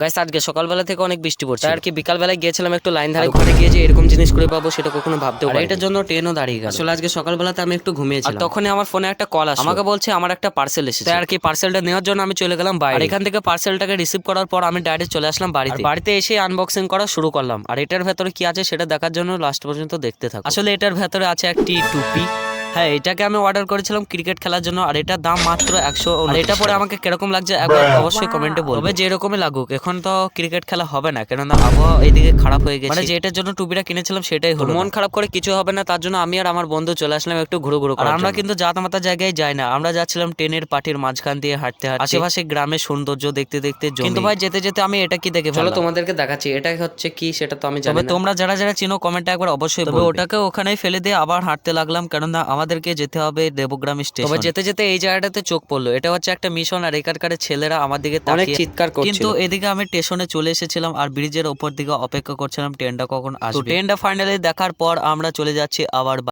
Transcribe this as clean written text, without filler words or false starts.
Guys আজকে সকালবেলা থেকে অনেক বৃষ্টি পড়ছে আর কি বিকালবেলায় গিয়েছিলাম একটু লাইন ধারে, ওখানে গিয়ে যে এরকম জিনিস করে পাবো সেটা কখনো ভাবতেও পারিনি। এটার জন্য ট্রেনও দাঁড়িয়ে গেল। আসলে আজকে সকালবেলাতে আমি একটু ঘুমিয়েছিলাম, আর তখনই আমার ফোনে একটা কল আসলো, আমাকে বলছে আমার একটা পার্সেল এসেছে। আর কি পার্সেলটা নেওয়ার জন্য আমি চলে গেলাম বাইরে। আর এখান থেকে পার্সেলটাকে রিসিভ করার পর আমি ডাইরেক্ট চলে আসলাম বাড়িতে। বাড়িতে এসে আনবক্সিং করা শুরু করলাম, আর এটার ভেতরে কি আছে সেটা দেখার জন্য লাস্ট পর্যন্ত দেখতে থাকো। আসলে এটার ভেতরে আছে একটি টুপি। হ্যাঁ, এটাকে আমি অর্ডার করেছিলাম ক্রিকেট খেলার জন্য, আর এটার দাম মাত্র 100। আর এটা পরে আমাকে কিরকম লাগছে একবার অবশ্যই কমেন্টে বলবে। তবে যেরকমই লাগুক এখন তো ক্রিকেট খেলা হবে না, কেননা আবহাওয়া এইদিকে খারাপ হয়ে গেছে। মানে যেটার জন্য টুপিটা কিনেছিলাম সেটাই হলো। মন খারাপ করে কিছু হবে না, তার জন্য আমি আর আমার বন্ধু চলে আসলাম একটু ঘুরু ঘুরু। আর আমরা কিন্তু জাতামাতা জায়গায় যাই না, আমরা যাচ্ছিলাম ট্রেনের পাটির মাঝখান দিয়ে হাঁটতে হাঁটতে আশেপাশে গ্রামের সৌন্দর্য দেখতে দেখতে। কিন্তু ভাই যেতে যেতে আমি এটা কি দেখে চলো তোমাদেরকে দেখাচ্ছি এটা হচ্ছে কি সেটা তো আমি জানি না। তোমরা যারা যারা চিনো কমেন্টে একবার অবশ্যই বলবে। ওটাকে ওখানেই ফেলে দিয়ে আবার হাঁটতে লাগলাম, কেননা আমাদেরকে যেতে হবে দেবগ্রাম স্টেশন। তবে যেতে যেতে এই জায়গাটাতে চোখ পড়লো, এটা হচ্ছে একটা মিশন, আর এখানকার ছেলেরা আমার দিকে অনেক চিৎকার করছিল। কিন্তু এদিকে আমি স্টেশনে চলে এসেছিলাম আর ব্রিজের ওপর দিকে অপেক্ষা করছিলাম ট্রেনটা কখন আসবে। ট্রেনটা ফাইনালি দেখার পর আমরা চলে যাচ্ছি আবার